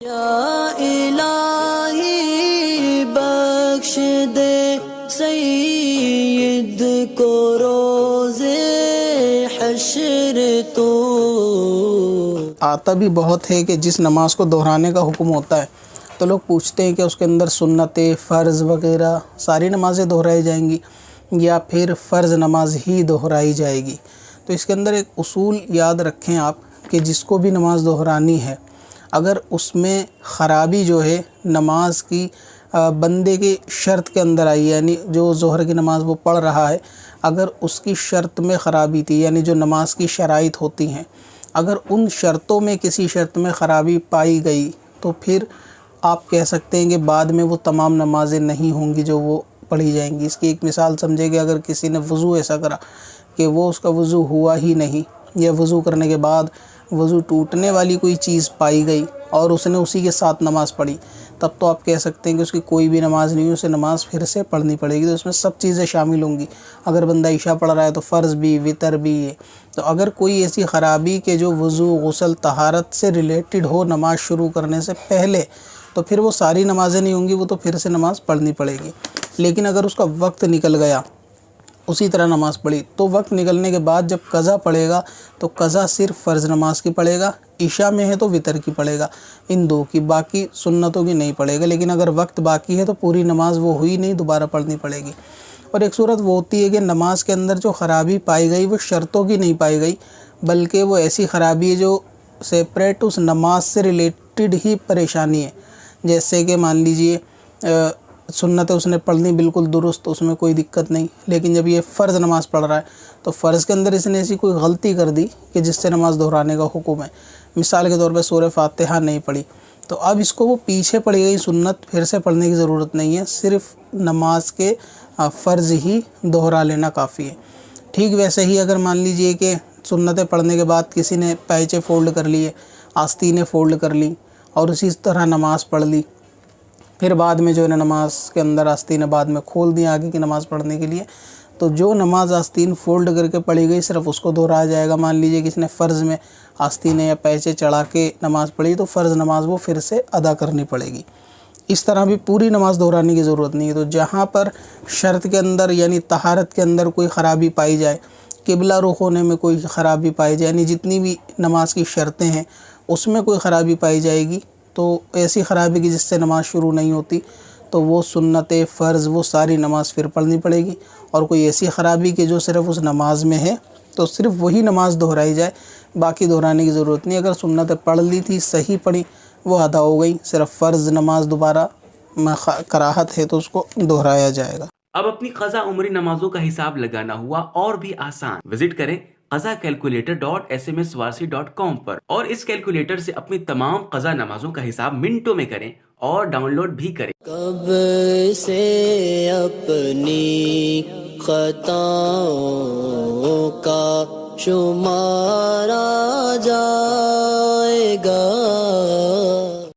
یا الہی بخش دے سید کو روز حشر تو۔ آتا بھی بہت ہے کہ جس نماز کو دہرانے کا حکم ہوتا ہے تو لوگ پوچھتے ہیں کہ اس کے اندر سنتیں، فرض وغیرہ ساری نمازیں دہرائی جائیں گی یا پھر فرض نماز ہی دہرائی جائے گی۔ تو اس کے اندر ایک اصول یاد رکھیں آپ کہ جس کو بھی نماز دہرانی ہے، اگر اس میں خرابی جو ہے نماز کی بندے کی شرط کے اندر آئی، یعنی جو ظہر کی نماز وہ پڑھ رہا ہے، اگر اس کی شرط میں خرابی تھی، یعنی جو نماز کی شرائط ہوتی ہیں، اگر ان شرطوں میں کسی شرط میں خرابی پائی گئی تو پھر آپ کہہ سکتے ہیں کہ بعد میں وہ تمام نمازیں نہیں ہوں گی جو وہ پڑھی جائیں گی۔ اس کی ایک مثال سمجھے کہ اگر کسی نے وضو ایسا کرا کہ وہ اس کا وضو ہوا ہی نہیں، یا وضو کرنے کے بعد وضو ٹوٹنے والی کوئی چیز پائی گئی اور اس نے اسی کے ساتھ نماز پڑھی، تب تو آپ کہہ سکتے ہیں کہ اس کی کوئی بھی نماز نہیں ہے، اسے نماز پھر سے پڑھنی پڑے گی۔ تو اس میں سب چیزیں شامل ہوں گی۔ اگر بندہ عشاء پڑھ رہا ہے تو فرض بھی، وتر بھی ہے۔ تو اگر کوئی ایسی خرابی کہ جو وضو، غسل، طہارت سے ریلیٹڈ ہو نماز شروع کرنے سے پہلے، تو پھر وہ ساری نمازیں نہیں ہوں گی، وہ تو پھر سے نماز پڑھنی پڑے گی۔ لیکن اگر اس کا وقت نکل گیا، اسی طرح نماز پڑھی، تو وقت نکلنے کے بعد جب قضا پڑے گا تو قضا صرف فرض نماز کی پڑے گا، عشاء میں ہے تو وتر کی پڑے گا، ان دو کی، باقی سنتوں کی نہیں پڑے گا۔ لیکن اگر وقت باقی ہے تو پوری نماز وہ ہوئی نہیں، دوبارہ پڑھنی پڑے گی۔ اور ایک صورت وہ ہوتی ہے کہ نماز کے اندر جو خرابی پائی گئی وہ شرطوں کی نہیں پائی گئی، بلکہ وہ ایسی خرابی ہے جو سیپریٹ اس نماز سے ریلیٹڈ ہی پریشانی ہے۔ جیسے کہ مان لیجئے سنت اس نے پڑھنی بالکل درست، اس میں کوئی دقت نہیں، لیکن جب یہ فرض نماز پڑھ رہا ہے تو فرض کے اندر اس نے ایسی کوئی غلطی کر دی کہ جس سے نماز دہرانے کا حکم ہے۔ مثال کے طور پہ سورہ فاتحہ نہیں پڑھی، تو اب اس کو وہ پیچھے پڑھی گئی سنت پھر سے پڑھنے کی ضرورت نہیں ہے، صرف نماز کے فرض ہی دہرا لینا کافی ہے۔ ٹھیک ویسے ہی اگر مان لیجئے کہ سنتیں پڑھنے کے بعد کسی نے پیچے فولڈ کر لیے، آستینیں فولڈ کر لیں اور اسی طرح نماز پڑھ لی، پھر بعد میں جو ہے نماز کے اندر آستینیں بعد میں کھول دیں آگے کی نماز پڑھنے کے لیے، تو جو نماز آستین فولڈ کر کے پڑھی گئی صرف اس کو دہرایا جائے گا۔ مان لیجئے کسی نے فرض میں آستینیں یا پیچے چڑھا کے نماز پڑھی تو فرض نماز وہ پھر سے ادا کرنی پڑے گی۔ اس طرح بھی پوری نماز دہرانے کی ضرورت نہیں ہے۔ تو جہاں پر شرط کے اندر یعنی طہارت کے اندر کوئی خرابی پائی جائے، قبلہ رخ ہونے میں کوئی خرابی پائی جائے، یعنی جتنی بھی نماز کی شرطیں ہیں اس میں کوئی خرابی پائی جائے گی، تو ایسی خرابی کی جس سے نماز شروع نہیں ہوتی، تو وہ سنت فرض وہ ساری نماز پھر پڑھنی پڑے گی۔ اور کوئی ایسی خرابی کہ جو صرف اس نماز میں ہے تو صرف وہی نماز دہرائی جائے، باقی دہرانے کی ضرورت نہیں۔ اگر سنت پڑھ لی تھی، صحیح پڑھی، وہ ادا ہو گئی، صرف فرض نماز دوبارہ کراہت ہے تو اس کو دہرایا جائے گا۔ اب اپنی قضا عمری نمازوں کا حساب لگانا ہوا اور بھی آسان۔ وزٹ کریں qazakalculator.smswarsi.com پر اور اس کیلکولیٹر سے اپنی تمام قضا نمازوں کا حساب منٹوں میں کریں اور ڈاؤن لوڈ بھی کریں۔ کب سے اپنی خطاؤں کا شمارا جائے گا۔